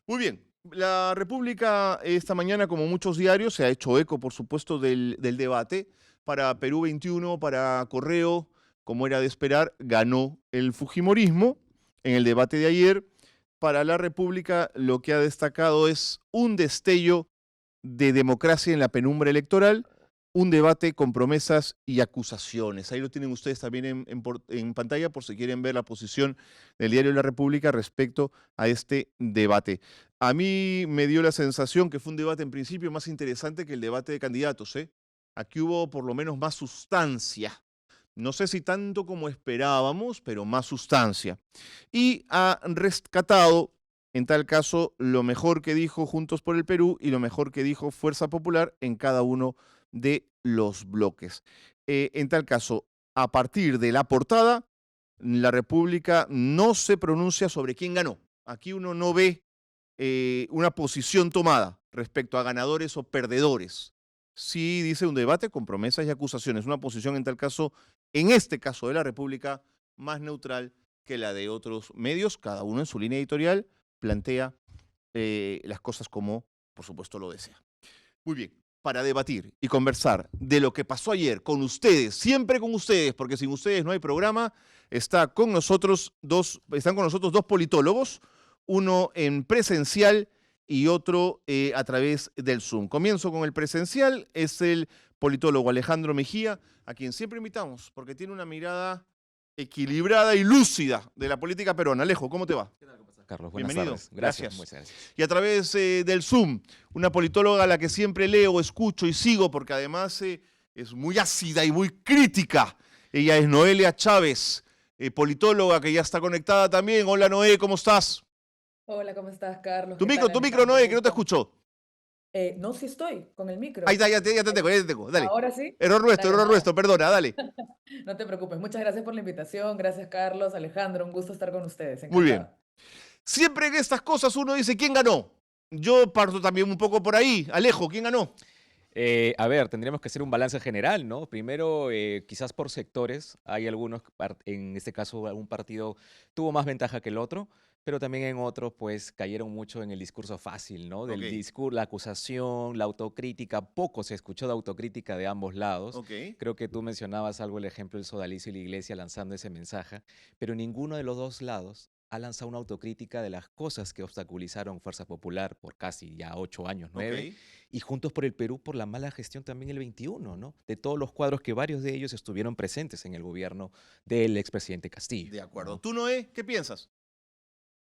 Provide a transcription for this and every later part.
Muy bien. La República esta mañana, como muchos diarios, se ha hecho eco, por supuesto, del debate. Para Perú 21, para Correo, como era de esperar, ganó el fujimorismo en el debate de ayer. Para la República, lo que ha destacado es un destello de democracia en la penumbra electoral, un debate con promesas y acusaciones. Ahí lo tienen ustedes también en pantalla por si quieren ver la posición del diario La República respecto a este debate. A mí me dio la sensación que fue un debate en principio más interesante que el debate de candidatos, ¿eh? Aquí hubo por lo menos más sustancia. No sé si tanto como esperábamos, pero más sustancia. Y ha rescatado, en tal caso, lo mejor que dijo Juntos por el Perú y lo mejor que dijo Fuerza Popular en cada uno de los bloques. En tal caso, a partir de la portada, la República no se pronuncia sobre quién ganó. Aquí uno no ve una posición tomada respecto a ganadores o perdedores. Sí dice un debate con promesas y acusaciones, una posición en tal caso, en este caso de la República, más neutral que la de otros medios, cada uno en su línea editorial plantea las cosas como, por supuesto, lo desea. Muy bien, para debatir y conversar de lo que pasó ayer con ustedes, siempre con ustedes, porque sin ustedes no hay programa, están con nosotros dos politólogos, uno en presencial y otro a través del Zoom. Comienzo con el presencial, es el politólogo Alejandro Mejía, a quien siempre invitamos, porque tiene una mirada equilibrada y lúcida de la política peruana. Alejo, ¿cómo te va? ¿Qué tal? ¿Cómo estás, Carlos? Buenas Bienvenido. tardes. Gracias, Gracias. muchas gracias. Y a través del Zoom, una politóloga a la que siempre leo, escucho y sigo, porque además es muy ácida y muy crítica. Ella es Noelia Chávez, politóloga que ya está conectada también. Hola Noé, ¿cómo estás? Hola, ¿cómo estás, Carlos? Tu ¿Qué micro, tal, tu micro, Alejandro? Un Noé, que no te gusto. escucho. No, sí estoy con el Ahí micro. está, ya te Ahí- tengo, ya te tengo. Dale. Ahora sí. Dale, Error nada. nuestro, perdona, dale. No te preocupes. Muchas gracias por la invitación. Gracias, Carlos, Alejandro. Un gusto estar con ustedes. Muy bien. Encantada. Siempre en estas cosas uno dice, ¿quién ganó? Yo parto también un poco por ahí. Alejo, ¿quién ganó? A ver, tendríamos que hacer un balance general, ¿no? Primero, quizás por sectores, hay algunos, en este caso, algún partido tuvo más ventaja que el otro, pero también en otros, pues, cayeron mucho en el discurso fácil, ¿no? Ok, Del discurso, la acusación, la autocrítica, poco se escuchó de autocrítica de ambos lados. ok. Creo que tú mencionabas algo, el ejemplo del Sodalicio y la Iglesia lanzando ese mensaje, pero ninguno de los dos lados ha lanzado una autocrítica de las cosas que obstaculizaron Fuerza Popular por casi ya 8 años, Ok, 9, y Juntos por el Perú por la mala gestión también el 21, ¿no? De todos los cuadros que varios de ellos estuvieron presentes en el gobierno del expresidente Castillo, de acuerdo. ¿no? ¿Tú, Noé, qué piensas?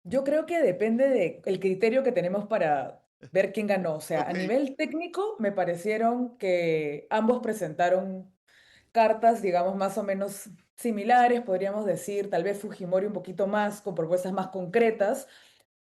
Yo creo que depende del criterio que tenemos para ver quién ganó. O sea, a Ok, nivel técnico, me parecieron que ambos presentaron cartas, digamos, más o menos similares, podríamos decir, tal vez Fujimori un poquito más, con propuestas más concretas.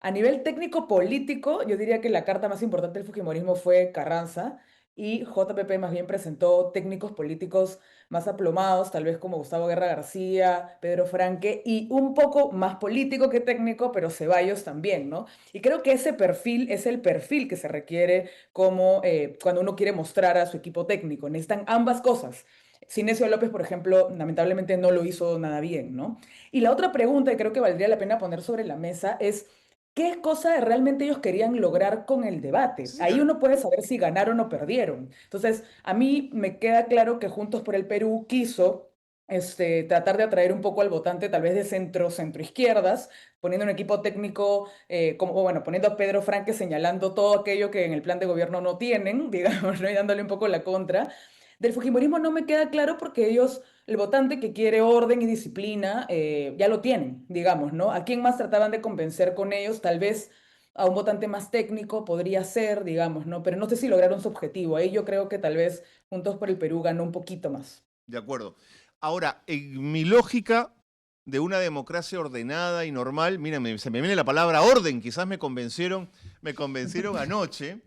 A nivel técnico político, yo diría que la carta más importante del Fujimorismo fue Carranza y JPP más bien presentó técnicos políticos más aplomados, tal vez como Gustavo Guerra García, Pedro Franque, y un poco más político que técnico, pero Ceballos también, ¿no? Y creo que ese perfil es el perfil que se requiere como cuando uno quiere mostrar a su equipo técnico. Necesitan ambas cosas. Sinesio López, por ejemplo, lamentablemente no lo hizo nada bien, ¿no? Y la otra pregunta que creo que valdría la pena poner sobre la mesa es ¿qué cosa realmente ellos querían lograr con el debate? sí, Ahí uno puede saber si ganaron o perdieron. Entonces, a mí me queda claro que Juntos por el Perú quiso tratar de atraer un poco al votante, tal vez de centro-izquierdas, poniendo un equipo técnico, como, o bueno, poniendo a Pedro Franque señalando todo aquello que en el plan de gobierno no tienen, digamos, ¿no? Y dándole un poco la contra. Del Fujimorismo no me queda claro porque ellos el votante que quiere orden y disciplina ya lo tienen, digamos, ¿no? ¿A quién más trataban de convencer con ellos? Tal vez a un votante más técnico podría ser, digamos, ¿no? Pero no sé si lograron su objetivo. Ahí yo creo que tal vez Juntos por el Perú ganó un poquito más. de acuerdo. Ahora, en mi lógica de una democracia ordenada y normal, miren, se me viene la palabra orden, quizás me convencieron anoche.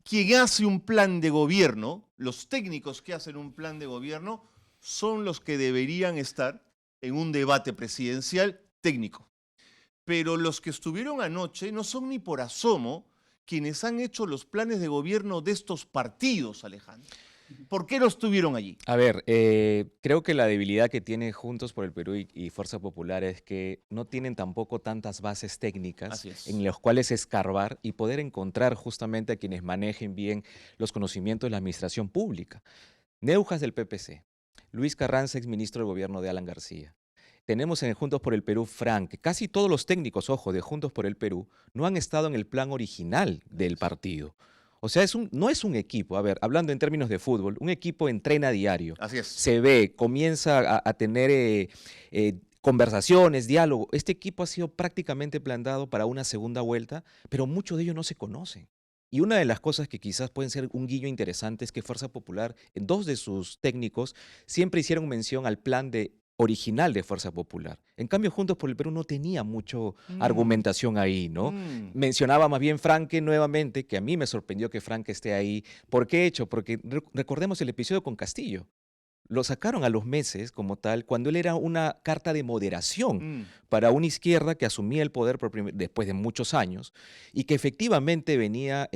Quien hace un plan de gobierno, los técnicos que hacen un plan de gobierno, son los que deberían estar en un debate presidencial técnico. Pero los que estuvieron anoche no son ni por asomo quienes han hecho los planes de gobierno de estos partidos, Alejandro. ¿Por qué no estuvieron allí? A ver, creo que la debilidad que tiene Juntos por el Perú y Fuerza Popular es que no tienen tampoco tantas bases técnicas Así es. en las cuales escarbar y poder encontrar justamente a quienes manejen bien los conocimientos de la administración pública. Neujas del PPC, Luis Carranza, exministro del gobierno de Alan García. Tenemos en Juntos por el Perú Frank, que casi todos los técnicos, ojo, de Juntos por el Perú no han estado en el plan original del partido. O sea, no es un equipo, a ver, hablando en términos de fútbol, un equipo entrena a diario, Así es. se ve, comienza a tener conversaciones, diálogo. Este equipo ha sido prácticamente plantado para una segunda vuelta, pero muchos de ellos no se conocen. Y una de las cosas que quizás pueden ser un guiño interesante es que Fuerza Popular, dos de sus técnicos, siempre hicieron mención al plan original de Fuerza Popular. En cambio, Juntos por el Perú no tenía mucho argumentación ahí, ¿no? Mencionaba más bien Franque nuevamente, que a mí me sorprendió que Franque esté ahí. ¿Por qué hecho? Porque recordemos el episodio con Castillo. Lo sacaron a los meses como tal, cuando él era una carta de moderación para una izquierda que asumía el poder después de muchos años y que efectivamente venía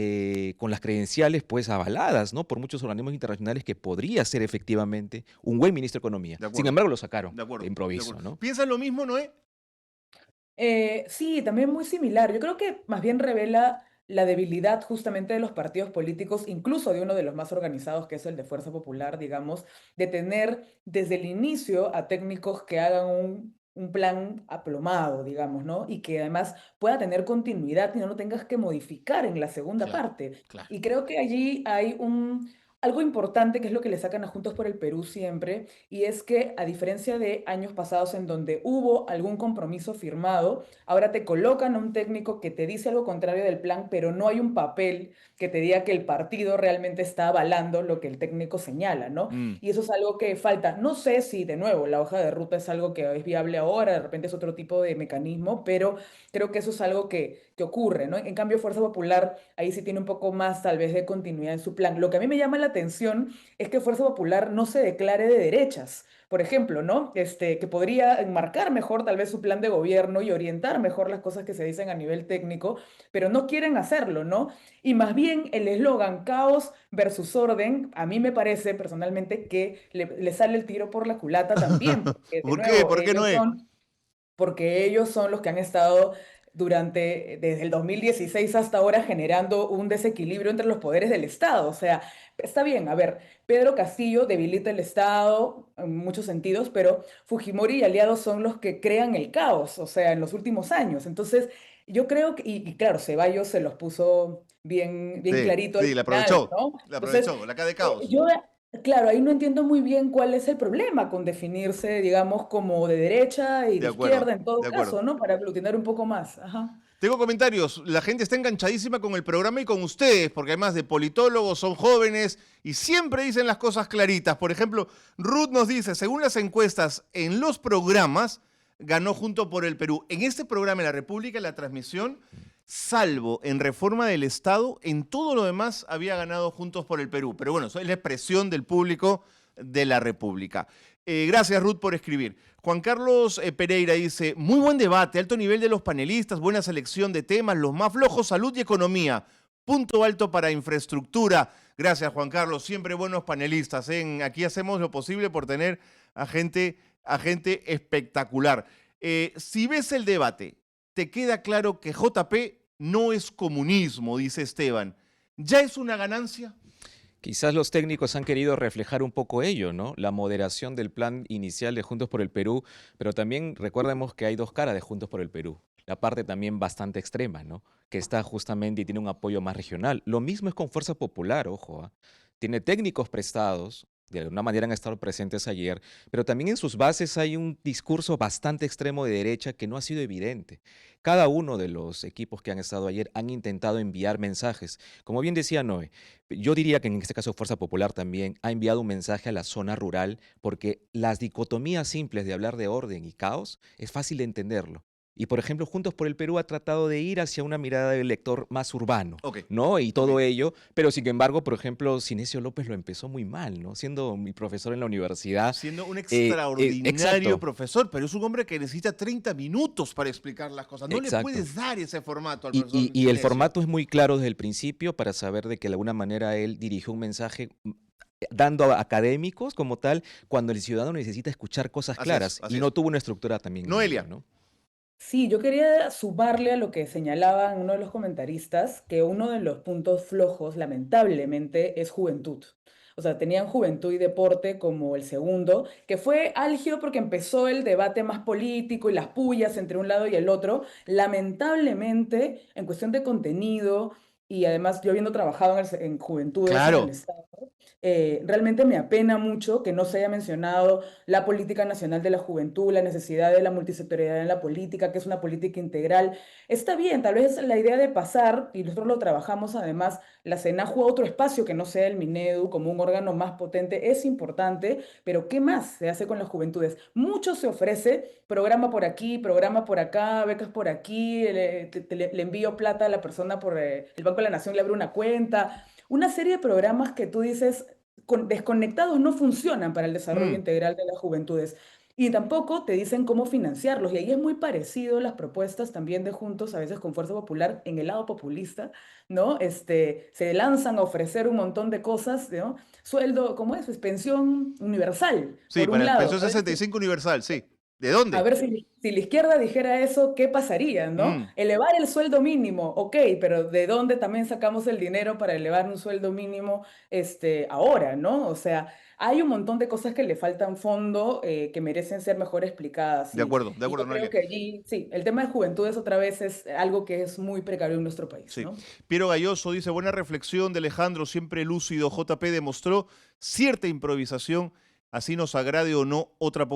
con las credenciales pues avaladas, ¿no?, por muchos organismos internacionales, que podría ser efectivamente un buen ministro de Economía. Sin embargo, lo sacaron de improviso, ¿no? ¿Piensas lo mismo, Noé? Sí, también muy similar. Yo creo que más bien revela la debilidad justamente de los partidos políticos, incluso de uno de los más organizados, que es el de Fuerza Popular, digamos, de tener desde el inicio a técnicos que hagan un plan aplomado, digamos, ¿no? Y que además pueda tener continuidad y no lo tengas que modificar en la segunda Claro, parte. claro. Y creo que allí hay algo importante que es lo que le sacan a Juntos por el Perú siempre, y es que a diferencia de años pasados en donde hubo algún compromiso firmado, ahora te colocan a un técnico que te dice algo contrario del plan, pero no hay un papel que te diga que el partido realmente está avalando lo que el técnico señala, ¿no? Y eso es algo que falta. No sé si, de nuevo, la hoja de ruta es algo que es viable ahora, de repente es otro tipo de mecanismo, pero creo que eso es algo que ocurre, ¿no? En cambio, Fuerza Popular ahí sí tiene un poco más, tal vez, de continuidad en su plan. Lo que a mí me llama la atención es que Fuerza Popular no se declare de derechas, por ejemplo, ¿no? Que podría enmarcar mejor tal vez su plan de gobierno y orientar mejor las cosas que se dicen a nivel técnico, pero no quieren hacerlo, ¿no? Y más bien el eslogan caos versus orden, a mí me parece personalmente que le sale el tiro por la culata también, porque de ¿Por qué? nuevo, ¿Por qué, Noé? porque ellos son los que han estado desde el 2016 hasta ahora generando un desequilibrio entre los poderes del Estado. O sea, está bien, a ver, Pedro Castillo debilita el Estado en muchos sentidos, pero Fujimori y aliados son los que crean el caos, o sea, en los últimos años. Entonces, yo creo que, y claro, Ceballos se los puso bien Sí, clarito al sí, la final, aprovechó. ¿no? La Entonces, aprovechó, la cara de caos. yo, claro, ahí no entiendo muy bien cuál es el problema con definirse, digamos, como de derecha y De de acuerdo, izquierda en todo de acuerdo. caso, ¿no? Para aglutinar un poco más. Ajá. Tengo comentarios. La gente está enganchadísima con el programa y con ustedes, porque además de politólogos son jóvenes y siempre dicen las cosas claritas. Por ejemplo, Ruth nos dice, según las encuestas en los programas, ganó Junto por el Perú. En este programa, en La República, en la transmisión, salvo en Reforma del Estado, en todo lo demás había ganado Juntos por el Perú. Pero bueno, eso es la expresión del público de La República. Gracias, Ruth, por escribir. Juan Carlos Pereira dice, muy buen debate, alto nivel de los panelistas, buena selección de temas, los más flojos, salud y economía. Punto alto para infraestructura. Gracias, Juan Carlos, siempre buenos panelistas. Aquí hacemos lo posible por tener a gente espectacular. Si ves el debate, te queda claro que JP no es comunismo, dice Esteban. ¿Ya es una ganancia? Quizás los técnicos han querido reflejar un poco ello, ¿no? La moderación del plan inicial de Juntos por el Perú, pero también recordemos que hay dos caras de Juntos por el Perú. La parte también bastante extrema, ¿no? Que está justamente y tiene un apoyo más regional. Lo mismo es con Fuerza Popular, ojo, ¿ah? Tiene técnicos prestados, de alguna manera han estado presentes ayer, pero también en sus bases hay un discurso bastante extremo de derecha que no ha sido evidente. Cada uno de los equipos que han estado ayer han intentado enviar mensajes. Como bien decía Noé, yo diría que en este caso Fuerza Popular también ha enviado un mensaje a la zona rural, porque las dicotomías simples de hablar de orden y caos es fácil de entenderlo. Y por ejemplo, Juntos por el Perú ha tratado de ir hacia una mirada del lector más urbano, ¿no? Y todo ello, pero sin embargo, por ejemplo, Cinesio López lo empezó muy mal, ¿no? Siendo mi profesor en la universidad. Siendo un extraordinario exacto. profesor, pero es un hombre que necesita 30 minutos para explicar las cosas. No Exacto. le puedes dar ese formato al profesor. Y el formato es muy claro desde el principio para saber de que de alguna manera él dirigió un mensaje dando a académicos como tal, cuando el ciudadano necesita escuchar cosas Así es, claras así y es. no tuvo una estructura también Noelia. nítida, ¿no? Sí, yo quería sumarle a lo que señalaba uno de los comentaristas, que uno de los puntos flojos, lamentablemente, es juventud. O sea, tenían juventud y deporte como el segundo, que fue álgido porque empezó el debate más político y las pullas entre un lado y el otro. Lamentablemente, en cuestión de contenido, y además yo habiendo trabajado en juventudes en el Claro. Estado, realmente me apena mucho que no se haya mencionado la política nacional de la juventud, la necesidad de la multisectorialidad en la política, que es una política integral. Está bien, tal vez la idea de pasar, y nosotros lo trabajamos además, la CENAJU a otro espacio que no sea el Minedu como un órgano más potente, es importante, pero ¿qué más se hace con las juventudes? Mucho se ofrece, programa por aquí, programa por acá, becas por aquí, le envío plata a la persona por el Banco de la Nación, le abre una cuenta, una serie de programas que tú dices desconectados no funcionan para el desarrollo Mm, integral de las juventudes. Y tampoco te dicen cómo financiarlos. Y ahí es muy parecido las propuestas también de Juntos, a veces con Fuerza Popular, en el lado populista, ¿no? Se lanzan a ofrecer un montón de cosas, ¿no? Sueldo, ¿cómo es? Pues pensión universal, sí, por un para el lado. pensión 65 universal, sí. ¿De dónde? A ver si la izquierda dijera eso, ¿qué pasaría, no? Mm, Elevar el sueldo mínimo, ok, pero ¿de dónde también sacamos el dinero para elevar un sueldo mínimo ahora, ¿no? O sea, hay un montón de cosas que le faltan fondo que merecen ser mejor explicadas. de Y yo acuerdo, creo Noelia. que allí, sí, el tema de juventudes otra vez es algo que es muy precario en nuestro país, Sí. ¿no? Piero Galloso dice, buena reflexión de Alejandro, siempre lúcido. JP demostró cierta improvisación, así nos agrade o no otra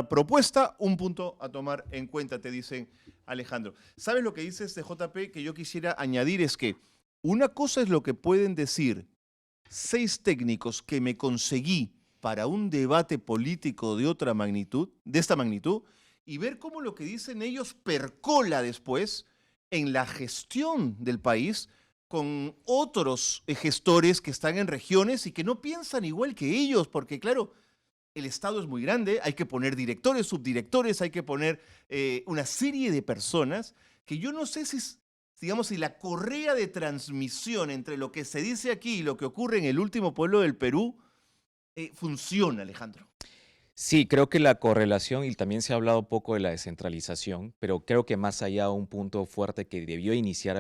propuesta, un punto a tomar en cuenta, te dicen Alejandro. ¿Sabes lo que dices de JP que yo quisiera añadir? Es que una cosa es lo que pueden decir 6 técnicos que me conseguí para un debate político de otra magnitud, de esta magnitud, y ver cómo lo que dicen ellos percola después en la gestión del país con otros gestores que están en regiones y que no piensan igual que ellos, porque claro, el Estado es muy grande, hay que poner directores, subdirectores, hay que poner una serie de personas que yo no sé si, digamos, si la correa de transmisión entre lo que se dice aquí y lo que ocurre en el último pueblo del Perú funciona, Alejandro. Sí, creo que la correlación, y también se ha hablado poco de la descentralización, pero creo que más allá un punto fuerte que debió iniciar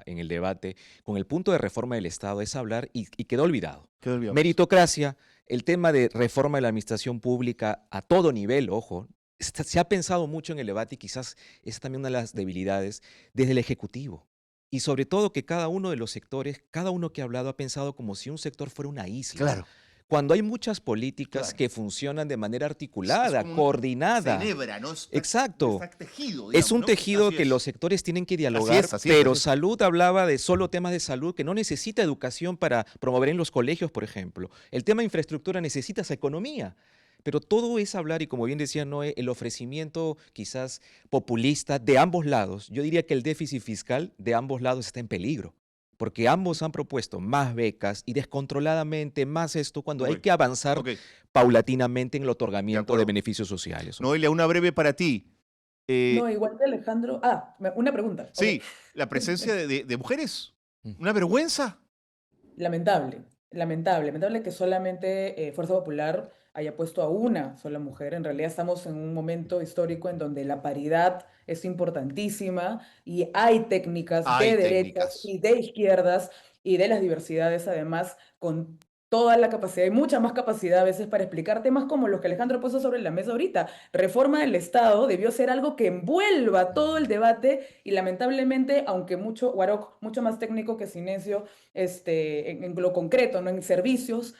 en el debate con el punto de reforma del Estado es hablar, y quedó olvidado. Quedó olvidado. Meritocracia, el tema de reforma de la administración pública a todo nivel, ojo, se ha pensado mucho en el debate y quizás es también una de las debilidades desde el Ejecutivo. Y sobre todo que cada uno de los sectores, cada uno que ha hablado ha pensado como si un sector fuera una isla. Claro. Cuando hay muchas políticas Claro. que funcionan de manera Es articulada, como coordinada. celebra, ¿no? Exacto. Está tejido, Es digamos, un ¿no? tejido Así que es. los sectores tienen que dialogar, Así es, pero así es. salud hablaba de solo temas de salud que no necesita educación para promover en los colegios, por ejemplo. El tema de infraestructura necesita esa economía. Pero todo es hablar, y como bien decía Noé, el ofrecimiento quizás populista de ambos lados. Yo diría que el déficit fiscal de ambos lados está en peligro, porque ambos han propuesto más becas y descontroladamente más esto cuando hay Ok, que avanzar ok, paulatinamente en el de otorgamiento de acuerdo. beneficios sociales. Noelia, una breve para ti. No, Eh, igual que Alejandro. Una pregunta. Ok. sí, la presencia de mujeres. Mm. Una vergüenza. Lamentable que solamente Fuerza Popular haya puesto a una sola mujer. En realidad estamos en un momento histórico en donde la paridad es importantísima y hay técnicas Hay de derechas técnicas. y de izquierdas y de las diversidades además con toda la capacidad y mucha más capacidad a veces para explicar temas como los que Alejandro puso sobre la mesa ahorita. Reforma del Estado debió ser algo que envuelva todo el debate y lamentablemente, aunque mucho, Warok, mucho más técnico que Sinesio, en lo concreto, ¿no? En servicios,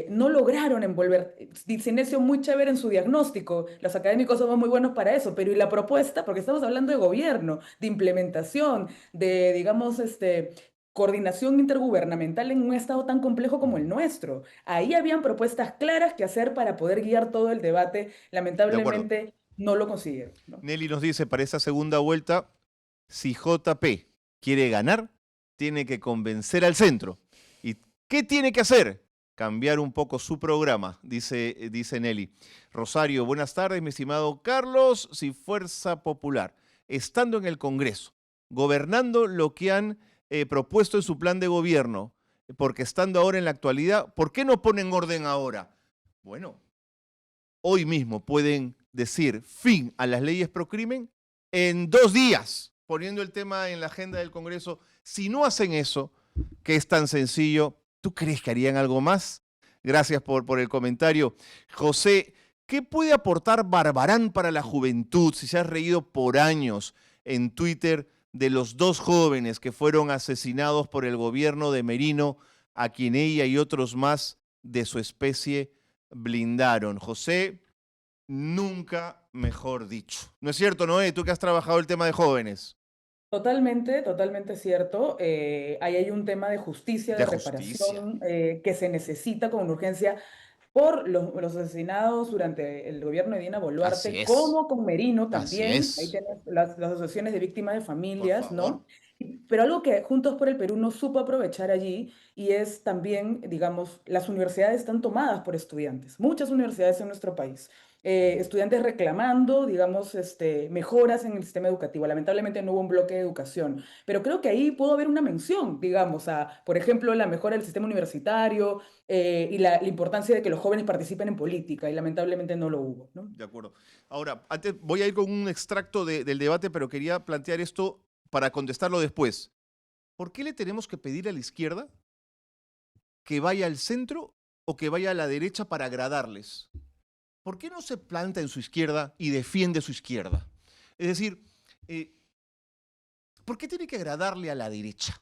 no lograron envolver. Sinesio muy chévere en su diagnóstico, los académicos somos muy buenos para eso, pero ¿y la propuesta? Porque estamos hablando de gobierno, de implementación, de, digamos, coordinación intergubernamental en un estado tan complejo como el nuestro. Ahí habían propuestas claras que hacer para poder guiar todo el debate. De acuerdo. Lamentablemente no lo consiguieron, ¿no? Nelly nos dice, para esa segunda vuelta, si JP quiere ganar, tiene que convencer al centro. ¿Y qué tiene que hacer? Cambiar un poco su programa, dice Nelly. Rosario, buenas tardes, mi estimado Carlos. Si Fuerza Popular, estando en el Congreso, gobernando lo que han propuesto en su plan de gobierno, porque estando ahora en la actualidad, ¿por qué no ponen orden ahora? Bueno, hoy mismo pueden decir fin a las leyes pro crimen en 2 días, poniendo el tema en la agenda del Congreso. Si no hacen eso, que es tan sencillo, ¿tú crees que harían algo más? Gracias por el comentario. José, ¿qué puede aportar Barbarán para la juventud si se ha reído por años en Twitter de los 2 jóvenes que fueron asesinados por el gobierno de Merino, a quien ella y otros más de su especie blindaron? José, nunca mejor dicho. ¿No es cierto, Noé? Tú que has trabajado el tema de jóvenes. Totalmente, totalmente cierto. Ahí hay un tema de justicia, De de justicia. reparación, que se necesita con urgencia por los asesinados durante el gobierno de Dina Así Boluarte, es. como con Merino Así también. Ahí es. tenemos las asociaciones de víctimas de Por familias, favor. ¿no? Pero algo que Juntos por el Perú no supo aprovechar allí y es también, digamos, las universidades están tomadas por estudiantes, muchas universidades en nuestro país. Estudiantes reclamando, digamos, mejoras en el sistema educativo. Lamentablemente no hubo un bloque de educación, pero creo que ahí pudo haber una mención, digamos, a, por ejemplo, la mejora del sistema universitario, y la importancia de que los jóvenes participen en política, y lamentablemente no lo hubo, ¿no? De acuerdo. Ahora, antes voy a ir con un extracto del debate, pero quería plantear esto para contestarlo después. ¿Por qué le tenemos que pedir a la izquierda que vaya al centro o que vaya a la derecha para agradarles? ¿Por qué no se planta en su izquierda y defiende su izquierda? Es decir, ¿por qué tiene que agradarle a la derecha?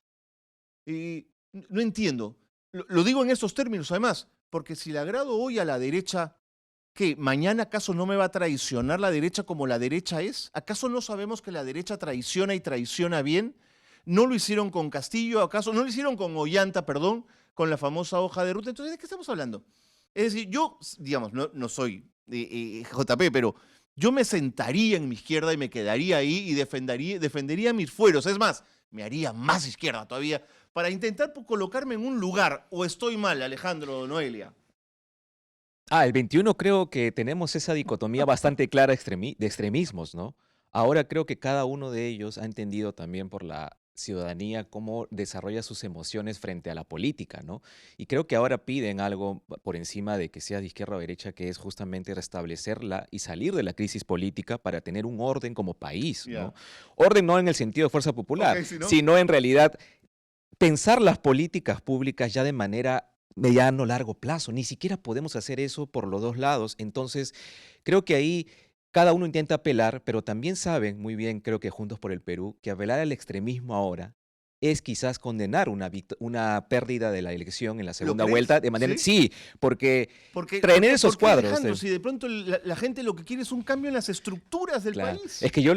No entiendo. Lo digo en estos términos, además, porque si le agrado hoy a la derecha, ¿qué? ¿Mañana acaso no me va a traicionar la derecha como la derecha es? ¿Acaso no sabemos que la derecha traiciona y traiciona bien? ¿No lo hicieron con Castillo? ¿Acaso no lo hicieron con Ollanta, perdón, con la famosa hoja de ruta? Entonces, ¿de qué estamos hablando? Es decir, yo, digamos, no soy JP, pero yo me sentaría en mi izquierda y me quedaría ahí y defendería mis fueros. Es más, me haría más izquierda todavía para intentar colocarme en un lugar. ¿O estoy mal, Alejandro, Noelia? El 21 creo que tenemos esa dicotomía bastante clara de extremismos, ¿no? Ahora creo que cada uno de ellos ha entendido también por la ciudadanía cómo desarrolla sus emociones frente a la política, ¿no? Y creo que ahora piden algo por encima de que sea de izquierda o derecha, que es justamente restablecerla y salir de la crisis política para tener un orden como país, Ya. ¿no? Orden no en el sentido de fuerza popular, Ok, si no. sino en realidad pensar las políticas públicas ya de manera mediano, largo plazo. Ni siquiera podemos hacer eso por los 2 lados. Entonces, creo que ahí cada uno intenta apelar, pero también saben muy bien, creo que Juntos por el Perú, que apelar al extremismo ahora es quizás condenar una pérdida de la elección en la ¿Lo segunda crees? vuelta de manera... ¿Sí? Sí, porque Porque, traer porque, esos porque cuadros... Alejandro, si de pronto la gente lo que quiere es un cambio en las estructuras del Claro. país. Es que yo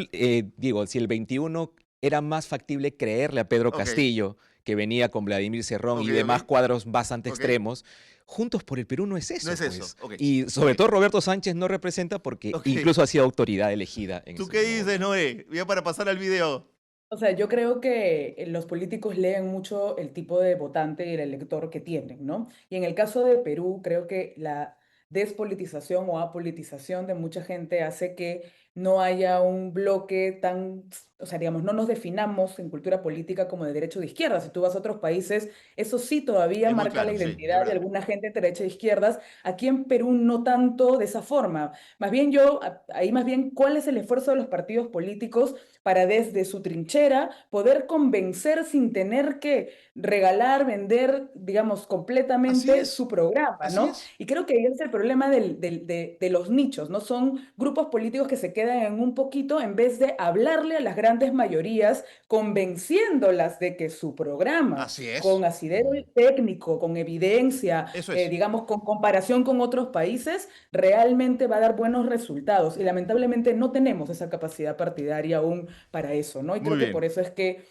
digo, si el 21 era más factible creerle a Pedro Ok, Castillo, que venía con Vladimir Cerrón y ok, demás ok, cuadros bastante ok. extremos, Juntos por el Perú no es No eso, es eso. pues. Ok, Y sobre ok, todo Roberto Sánchez no representa porque ok. incluso ha sido autoridad elegida en ¿Tú ese qué mismo dices, gobierno. Noé? Ya para pasar al video. O sea, yo creo que los políticos leen mucho el tipo de votante y el elector que tienen, ¿no? Y en el caso de Perú, creo que la despolitización o apolitización de mucha gente hace que no haya un bloque tan, o sea, digamos, no nos definamos en cultura política como de derecha o de izquierda. Si tú vas a otros países, eso sí todavía Es muy marca la claro, sí, es identidad de verdad. alguna gente entre derecha e izquierdas. Aquí en Perú no tanto de esa forma. Más bien ahí más bien, ¿cuál es el esfuerzo de los partidos políticos para desde su trinchera poder convencer sin tener que regalar, vender, digamos, Así completamente es, su programa, así ¿no? es. Y creo que ahí es el problema de los nichos, ¿no? Son grupos políticos que se quedan en un poquito en vez de hablarle a las grandes mayorías, convenciéndolas de que su programa, Así es. con asidero técnico, con evidencia, Eso es. digamos, con comparación con otros países, realmente va a dar buenos resultados. Y lamentablemente no tenemos esa capacidad partidaria aún para eso, ¿no? Y Muy creo que bien. por eso es que,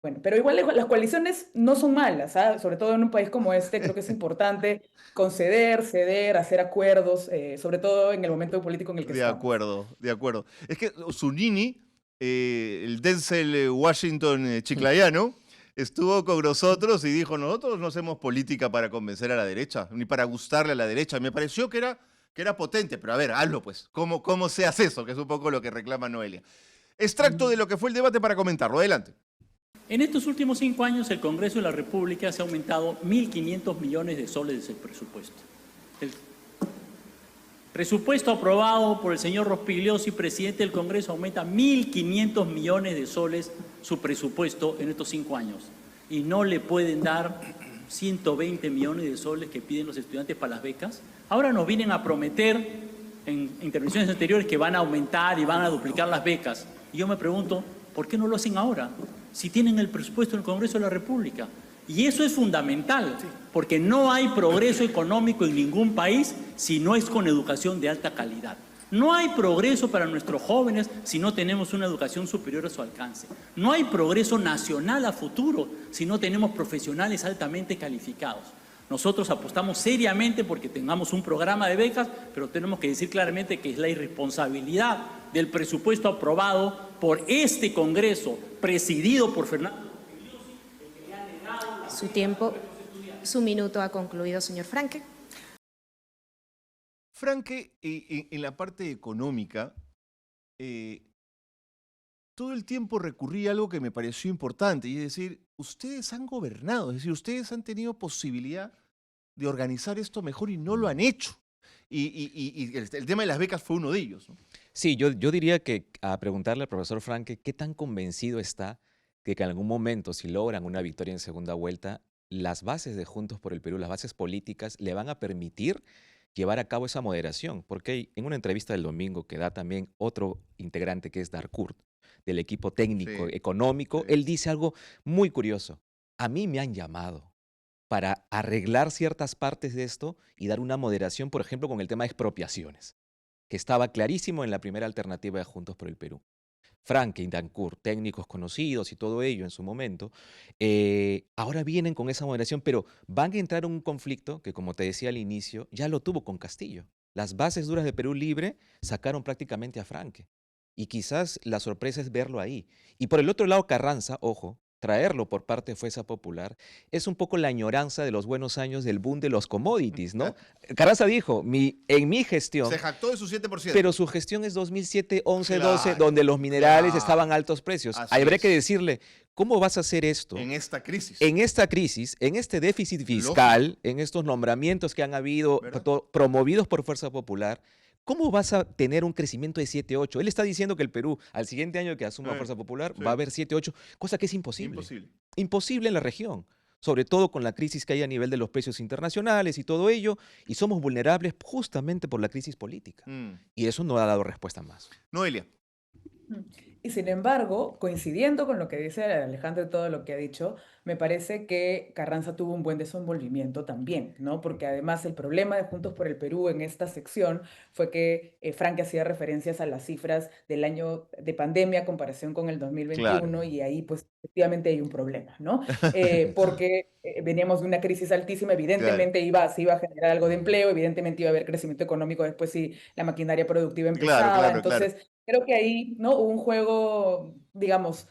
bueno, pero igual las coaliciones no son malas, ¿ah? Sobre todo en un país como este, creo que es importante conceder, ceder, hacer acuerdos, sobre todo en el momento político en el que De estamos. acuerdo, de acuerdo. Es que Zunini, el Denzel Washington chiclayano, estuvo con nosotros y dijo, nosotros no hacemos política para convencer a la derecha, ni para gustarle a la derecha. Me pareció que era potente, pero a ver, hazlo pues. ¿Cómo se hace eso? Que es un poco lo que reclama Noelia. Extracto de lo que fue el debate para comentarlo. Adelante. En estos últimos 5 años, el Congreso de la República se ha aumentado 1.500 millones de soles de ese presupuesto. El presupuesto aprobado por el señor Rospigliosi, presidente del Congreso, aumenta 1.500 millones de soles su presupuesto en estos 5 años. Y no le pueden dar 120 millones de soles que piden los estudiantes para las becas. Ahora nos vienen a prometer en intervenciones anteriores que van a aumentar y van a duplicar las becas. Y yo me pregunto, ¿por qué no lo hacen ahora? Si tienen el presupuesto en el Congreso de la República. Y eso es fundamental, porque no hay progreso económico en ningún país si no es con educación de alta calidad. No hay progreso para nuestros jóvenes si no tenemos una educación superior a su alcance. No hay progreso nacional a futuro si no tenemos profesionales altamente calificados. Nosotros apostamos seriamente porque tengamos un programa de becas, pero tenemos que decir claramente que es la irresponsabilidad del presupuesto aprobado por este Congreso, presidido por Fernando. Su tiempo, su minuto ha concluido, señor Franque. Franque, en la parte económica, todo el tiempo recurrí a algo que me pareció importante, y es decir, ustedes han gobernado, es decir, ustedes han tenido posibilidad de organizar esto mejor y no lo han hecho. Y el tema de las becas fue uno de ellos, ¿no? Sí, yo diría que a preguntarle al profesor Franque qué tan convencido está de que en algún momento, si logran una victoria en segunda vuelta, las bases de Juntos por el Perú, las bases políticas, le van a permitir llevar a cabo esa moderación. Porque en una entrevista del domingo que da también otro integrante que es Darcourt, del equipo técnico Sí, económico, sí. él dice algo muy curioso. A mí me han llamado para arreglar ciertas partes de esto y dar una moderación, por ejemplo, con el tema de expropiaciones, que estaba clarísimo en la primera alternativa de Juntos por el Perú. Franke y Dancourt, técnicos conocidos y todo ello en su momento, ahora vienen con esa moderación, pero van a entrar en un conflicto que, como te decía al inicio, ya lo tuvo con Castillo. Las bases duras de Perú Libre sacaron prácticamente a Franke. Y quizás la sorpresa es verlo ahí. Y por el otro lado, Carranza, ojo, traerlo por parte de Fuerza Popular, es un poco la añoranza de los buenos años del boom de los commodities, ¿no? Carranza dijo, en mi gestión, Se jactó de su 7%. pero su gestión es 2007, 11, 12, Claro, donde los minerales claro. estaban a altos precios. Así Habría que es. decirle, ¿cómo vas a hacer esto En esta crisis. en esta crisis, en este déficit fiscal, en estos nombramientos que han habido ¿Verdad? promovidos por Fuerza Popular? ¿Cómo vas a tener un crecimiento de 7, 8? Él está diciendo que el Perú, al siguiente año que asuma Fuerza Popular, sí. va a haber 7, 8, cosa que es imposible. Imposible. Imposible en la región, sobre todo con la crisis que hay a nivel de los precios internacionales y todo ello, y somos vulnerables justamente por la crisis política. Mm. Y eso no ha dado respuesta más. Noelia. Y sin embargo, coincidiendo con lo que dice Alejandro y todo lo que ha dicho, me parece que Carranza tuvo un buen desenvolvimiento también, ¿no? Porque además el problema de Juntos por el Perú en esta sección fue que Franque hacía referencias a las cifras del año de pandemia a comparación con el 2021 Claro. y ahí pues efectivamente hay un problema, ¿no? Porque veníamos de una crisis altísima, evidentemente se iba a generar algo de empleo, evidentemente iba a haber crecimiento económico después si la maquinaria productiva empezaba, Claro. entonces creo que ahí, ¿no? Hubo un juego, digamos,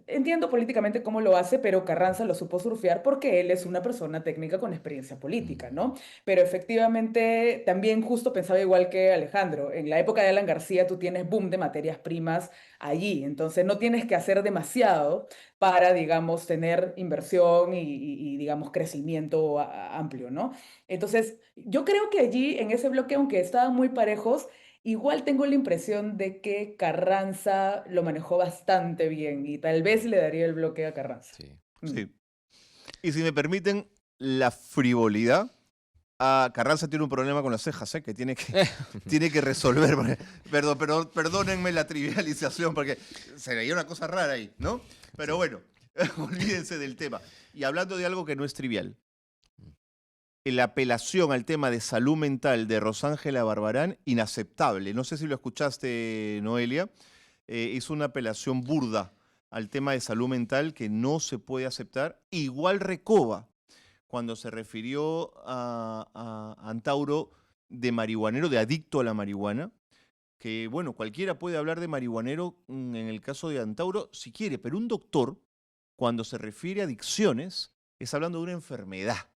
entiendo políticamente cómo lo hace, pero Carranza lo supo surfear porque él es una persona técnica con experiencia política, ¿no? Pero efectivamente, también justo pensaba igual que Alejandro, en la época de Alan García tú tienes boom de materias primas allí, entonces no tienes que hacer demasiado para, digamos, tener inversión y, digamos, crecimiento amplio, ¿no? Entonces, yo creo que allí, en ese bloque, aunque estaban muy parejos, igual tengo la impresión de que Carranza lo manejó bastante bien y tal vez le daría el bloque a Carranza. Sí. Sí. Y si me permiten, la frivolidad. Carranza tiene un problema con las cejas, que tiene que resolver. Perdónenme la trivialización, porque se veía una cosa rara ahí, ¿no? Pero bueno, olvídense del tema. Y hablando de algo que no es trivial, la apelación al tema de salud mental de Rosángela Barbarán, inaceptable. No sé si lo escuchaste, Noelia. Hizo una apelación burda al tema de salud mental que no se puede aceptar. Igual Recoba, cuando se refirió a Antauro de marihuanero, de adicto a la marihuana, que bueno, cualquiera puede hablar de marihuanero en el caso de Antauro si quiere, pero un doctor, cuando se refiere a adicciones, es hablando de una enfermedad.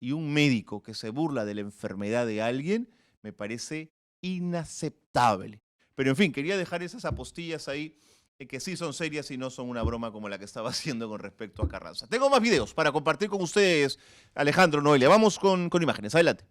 Y un médico que se burla de la enfermedad de alguien me parece inaceptable. Pero en fin, quería dejar esas apostillas ahí que sí son serias y no son una broma como la que estaba haciendo con respecto a Carranza. Tengo más videos para compartir con ustedes, Alejandro, Noelia. Vamos con imágenes. Adelante.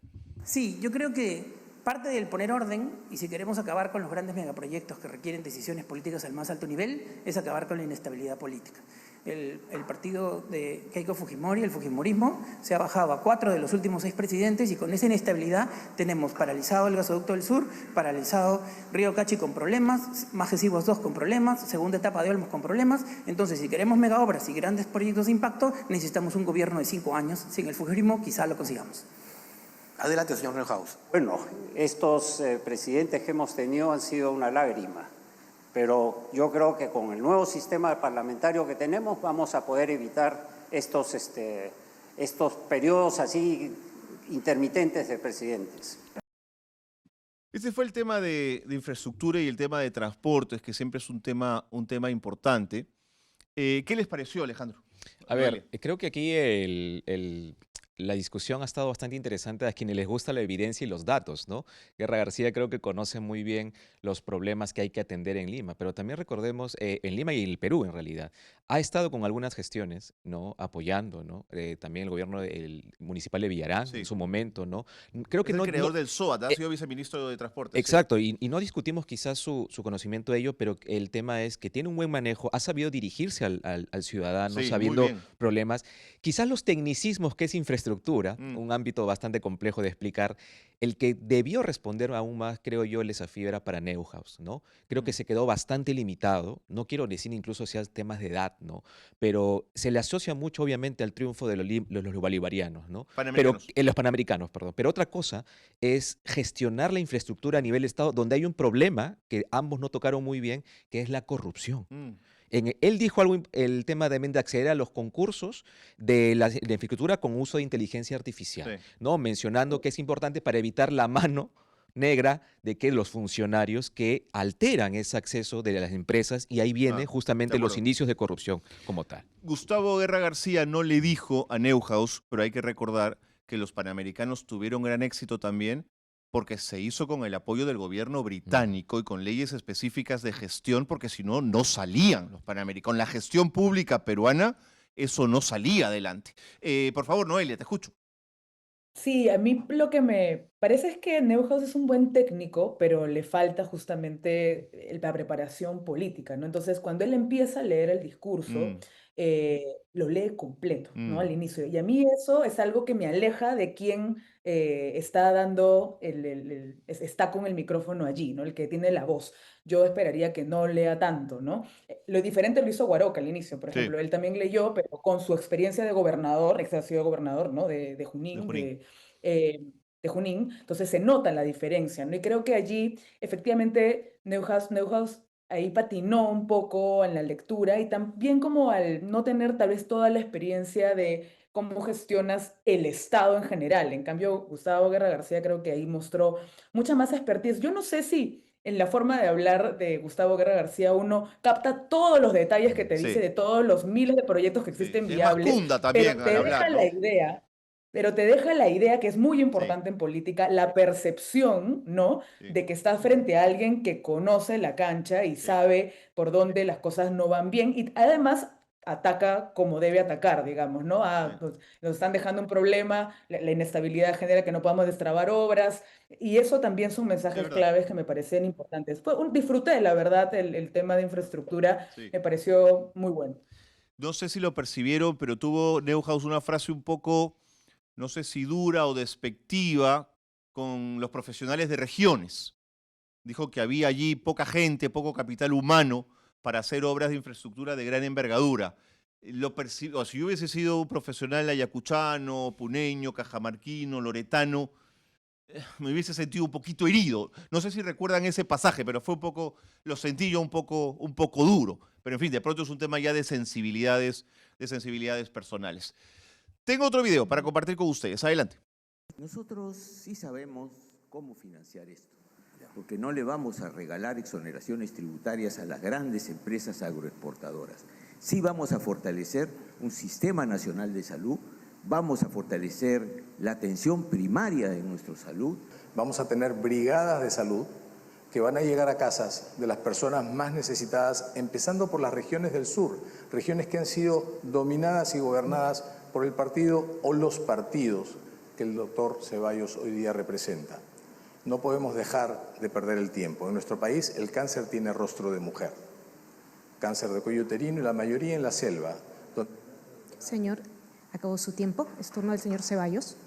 Sí, yo creo que parte del poner orden, y si queremos acabar con los grandes megaproyectos que requieren decisiones políticas al más alto nivel, es acabar con la inestabilidad política. El partido de Keiko Fujimori, el Fujimorismo, se ha bajado a 4 de los últimos 6 presidentes y con esa inestabilidad tenemos paralizado el gasoducto del sur, paralizado Río Cachi con problemas, Majesivos 2 con problemas, segunda etapa de Olmos con problemas. Entonces, si queremos megaobras y grandes proyectos de impacto, necesitamos un gobierno de 5 años. Sin el Fujimorismo quizá lo consigamos. Adelante, señor Neuhaus. Bueno, estos presidentes que hemos tenido han sido una lágrima, pero yo creo que con el nuevo sistema parlamentario que tenemos vamos a poder evitar estos periodos así intermitentes de presidentes. Este fue el tema de infraestructura y el tema de transportes, que siempre es un tema importante. ¿Qué les pareció, Alejandro? A ver, creo que aquí la discusión ha estado bastante interesante a quienes les gusta la evidencia y los datos, ¿no? Guerra García creo que conoce muy bien los problemas que hay que atender en Lima, pero también recordemos, en Lima y en el Perú en realidad, ha estado con algunas gestiones, ¿no? Apoyando, ¿no? También el gobierno municipal de Villarán en su momento, ¿no? Creo que es no, el creador del SOAT, ha sido viceministro de Transporte. Exacto, y no discutimos quizás su conocimiento de ello, pero el tema es que tiene un buen manejo, ha sabido dirigirse al ciudadano, sabiendo problemas. Quizás los tecnicismos que es infraestructura, un ámbito bastante complejo de explicar, el que debió responder aún más, creo yo, el desafío era para Neuhaus, ¿no? Creo que se quedó bastante limitado, no quiero decir incluso sea temas de edad, ¿no? Pero se le asocia mucho, obviamente, al triunfo de los bolivarianos, ¿no? Los panamericanos, perdón. Pero otra cosa es gestionar la infraestructura a nivel Estado, donde hay un problema que ambos no tocaron muy bien, que es la corrupción. Él dijo algo, el tema de acceder a los concursos de la infraestructura con uso de inteligencia artificial, ¿no? Mencionando que es importante para evitar la mano negra de que los funcionarios que alteran ese acceso de las empresas, y ahí vienen justamente los indicios de corrupción como tal. Gustavo Guerra García no le dijo a Neuhaus, pero hay que recordar que los panamericanos tuvieron gran éxito también porque se hizo con el apoyo del gobierno británico y con leyes específicas de gestión, porque si no, no salían los panamericanos. Con la gestión pública peruana, eso no salía adelante. Por favor, Noelia, te escucho. Sí, a mí lo que me parece es que Neuhaus es un buen técnico, pero le falta justamente la preparación política, ¿no? Entonces, cuando él empieza a leer el discurso, lo lee completo, ¿no? Al inicio. Y a mí eso es algo que me aleja de quien está dando, está con el micrófono allí, ¿no? El que tiene la voz. Yo esperaría que no lea tanto, ¿no? Lo diferente lo hizo Guaroca al inicio, por ejemplo. Él también leyó, pero con su experiencia de gobernador, ha sido gobernador, ¿no? De Junín, de Junín. Entonces se nota la diferencia, ¿no? Y creo que allí, efectivamente, Neuhaus ahí patinó un poco en la lectura y también como al no tener tal vez toda la experiencia de cómo gestionas el Estado en general. En cambio, Gustavo Guerra García creo que ahí mostró mucha más expertise. Yo no sé si en la forma de hablar de Gustavo Guerra García uno capta todos los detalles que te dice de todos los miles de proyectos que existen viables, es más cunda también pero te al deja hablar, ¿no? la idea. Pero te deja la idea que es muy importante en política, la percepción, ¿no? De que estás frente a alguien que conoce la cancha y sabe por dónde las cosas no van bien y además ataca como debe atacar, digamos, ¿no? Pues, nos están dejando un problema, la inestabilidad genera que no podamos destrabar obras y eso también son mensajes claves que me parecen importantes. Disfruté, la verdad, el tema de infraestructura, me pareció muy bueno. No sé si lo percibieron, pero tuvo Neuhaus una frase un poco, no sé si dura o despectiva, con los profesionales de regiones. Dijo que había allí poca gente, poco capital humano para hacer obras de infraestructura de gran envergadura. Si yo hubiese sido un profesional ayacuchano, puneño, cajamarquino, loretano, me hubiese sentido un poquito herido. No sé si recuerdan ese pasaje, pero fue un poco, lo sentí yo un poco duro. Pero en fin, de pronto es un tema ya de sensibilidades personales. Tengo otro video para compartir con ustedes. Adelante. Nosotros sí sabemos cómo financiar esto, porque no le vamos a regalar exoneraciones tributarias a las grandes empresas agroexportadoras. Sí vamos a fortalecer un sistema nacional de salud, vamos a fortalecer la atención primaria de nuestra salud. Vamos a tener brigadas de salud que van a llegar a casas de las personas más necesitadas, empezando por las regiones del sur, regiones que han sido dominadas y gobernadas por el partido o los partidos que el doctor Ceballos hoy día representa. No podemos dejar de perder el tiempo. En nuestro país el cáncer tiene rostro de mujer. Cáncer de cuello uterino y la mayoría en la selva. Señor, acabó su tiempo. Es turno del señor Ceballos.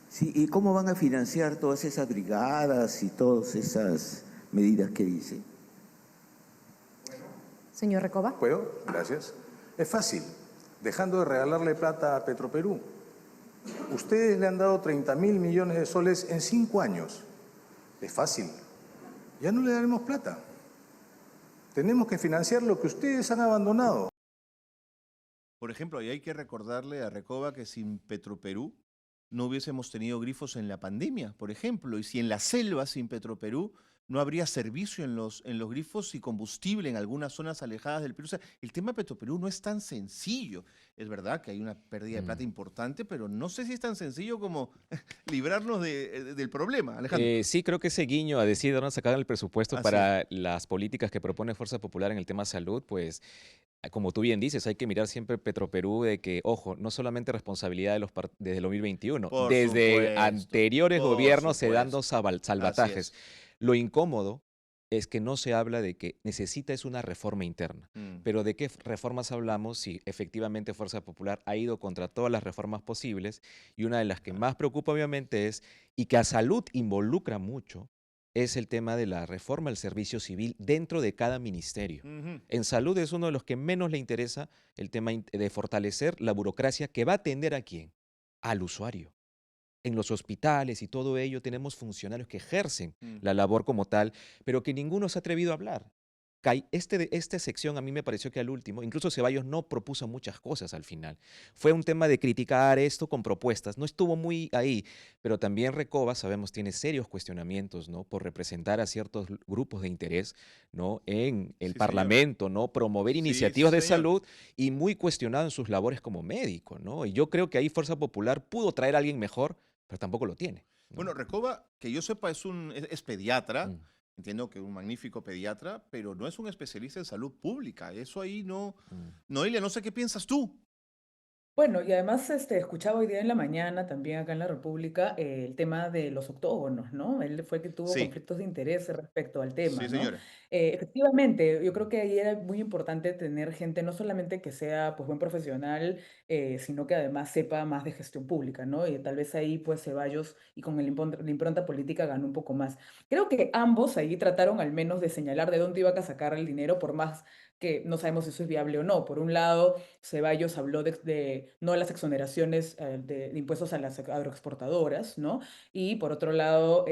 Sí, ¿y cómo van a financiar todas esas brigadas y todas esas medidas que dice? Señor Recoba. ¿Puedo? Gracias. Es fácil, dejando de regalarle plata a Petroperú. Ustedes le han dado 30.000 millones de soles en 5 años. Es fácil. Ya no le daremos plata. Tenemos que financiar lo que ustedes han abandonado. Por ejemplo, ahí hay que recordarle a Recoba que sin Petroperú no hubiésemos tenido grifos en la pandemia, por ejemplo, y si en la selva sin Petroperú no habría servicio en los grifos y combustible en algunas zonas alejadas del Perú. O sea, el tema de Petroperú no es tan sencillo. Es verdad que hay una pérdida de plata importante, pero no sé si es tan sencillo como librarnos del problema, Alejandro. Sí, creo que ese guiño a decir dónde sacar el presupuesto Así para las políticas que propone Fuerza Popular en el tema salud, pues como tú bien dices, hay que mirar siempre Petroperú de que, ojo, no solamente responsabilidad de desde el 2021, Por desde supuesto, anteriores por gobiernos se supuesto. dando salvatajes. Así Lo incómodo es que no se habla de que necesita es una reforma interna. es. Pero ¿de qué reformas hablamos si efectivamente Fuerza Popular ha ido contra todas las reformas posibles? Y una de las que más preocupa obviamente es, y que a salud involucra mucho, es el tema de la reforma al servicio civil dentro de cada ministerio. Ujú. En salud es uno de los que menos le interesa el tema de fortalecer la burocracia que va a atender a quién, al usuario. En los hospitales y todo ello tenemos funcionarios que ejercen la labor como tal, pero que ninguno se ha atrevido a hablar. Esta sección a mí me pareció que al último, incluso Ceballos no propuso muchas cosas al final. Fue un tema de criticar esto con propuestas, no estuvo muy ahí, pero también Recoba, sabemos, tiene serios cuestionamientos, ¿no? Por representar a ciertos grupos de interés, ¿no? En el Sí, Parlamento, ¿no? Promover Sí, iniciativas sí, de señor. salud y muy cuestionado en sus labores como médico, ¿no? Y yo creo que ahí Fuerza Popular pudo traer a alguien mejor, pero tampoco lo tiene, ¿no? Bueno, Recoba, que yo sepa, es pediatra. Mm. Entiendo que un magnífico pediatra, pero no es un especialista en salud pública. Eso ahí no. Mm. Noelia, no sé qué piensas tú. Bueno, y además escuchaba hoy día en la mañana, también acá en la República, el tema de los octógonos, ¿no? Él fue el que tuvo Sí, conflictos de interés respecto al tema, sí, ¿no? señora. Efectivamente, yo creo que ahí era muy importante tener gente no solamente que sea pues buen profesional, sino que además sepa más de gestión pública, ¿no? Y tal vez ahí pues Ceballos y con la impronta política ganó un poco más. Creo que ambos ahí trataron al menos de señalar de dónde iban a sacar el dinero, por más que no sabemos si eso es viable o no. Por un lado, Ceballos habló de no las exoneraciones de impuestos a las agroexportadoras, ¿no? Y por otro lado,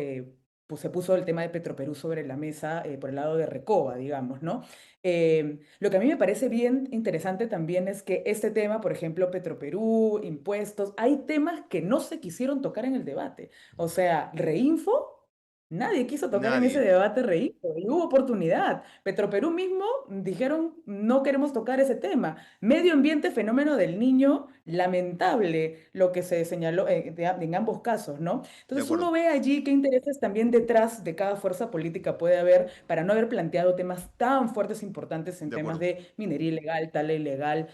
pues se puso el tema de Petroperú sobre la mesa por el lado de Recoba, digamos, ¿no? Lo que a mí me parece bien interesante también es que este tema, por ejemplo, Petroperú, impuestos, hay temas que no se quisieron tocar en el debate. O sea, Reinfo. Nadie quiso tocar en ese Nadie. debate Reinfo y hubo oportunidad. Petroperú mismo dijeron, no queremos tocar ese tema. Medio ambiente, fenómeno del niño, lamentable lo que se señaló en ambos casos, ¿no? De Entonces acuerdo. uno ve allí qué intereses también detrás de cada fuerza política puede haber para no haber planteado temas tan fuertes e importantes en De temas acuerdo. de minería ilegal, tala ilegal,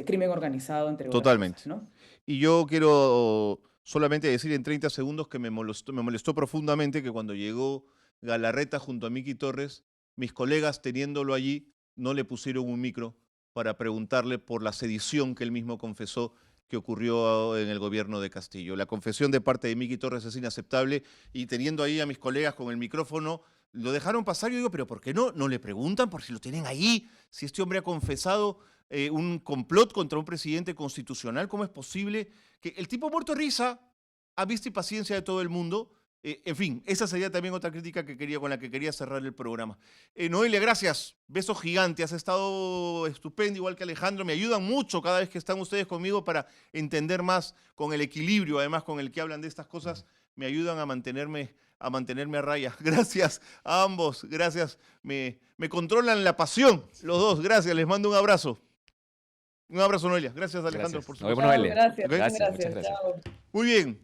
crimen organizado, entre otras Totalmente. cosas, ¿no? Y yo quiero solamente decir en 30 segundos que me molestó profundamente que cuando llegó Galarreta junto a Miki Torres, mis colegas teniéndolo allí no le pusieron un micro para preguntarle por la sedición que él mismo confesó que ocurrió en el gobierno de Castillo. La confesión de parte de Miki Torres es inaceptable y teniendo ahí a mis colegas con el micrófono, lo dejaron pasar. Yo digo, pero ¿por qué no? No le preguntan por si lo tienen ahí, si este hombre ha confesado un complot contra un presidente constitucional. ¿Cómo es posible que el tipo muerto de risa, a vista y paciencia de todo el mundo? En fin, esa sería también otra crítica con la que quería cerrar el programa. Noelia, gracias. Beso gigante. Has estado estupendo, igual que Alejandro. Me ayudan mucho cada vez que están ustedes conmigo para entender más con el equilibrio, además, con el que hablan de estas cosas. Me ayudan a mantenerme a raya. Gracias a ambos. Gracias. Me controlan la pasión, los dos. Gracias. Les mando un abrazo. Un abrazo, Noelia. Gracias, Alejandro, Gracias. por Nos vemos, supuesto. Noelia. Gracias, Ok. Gracias, muchas gracias. gracias. Chao. Muy bien.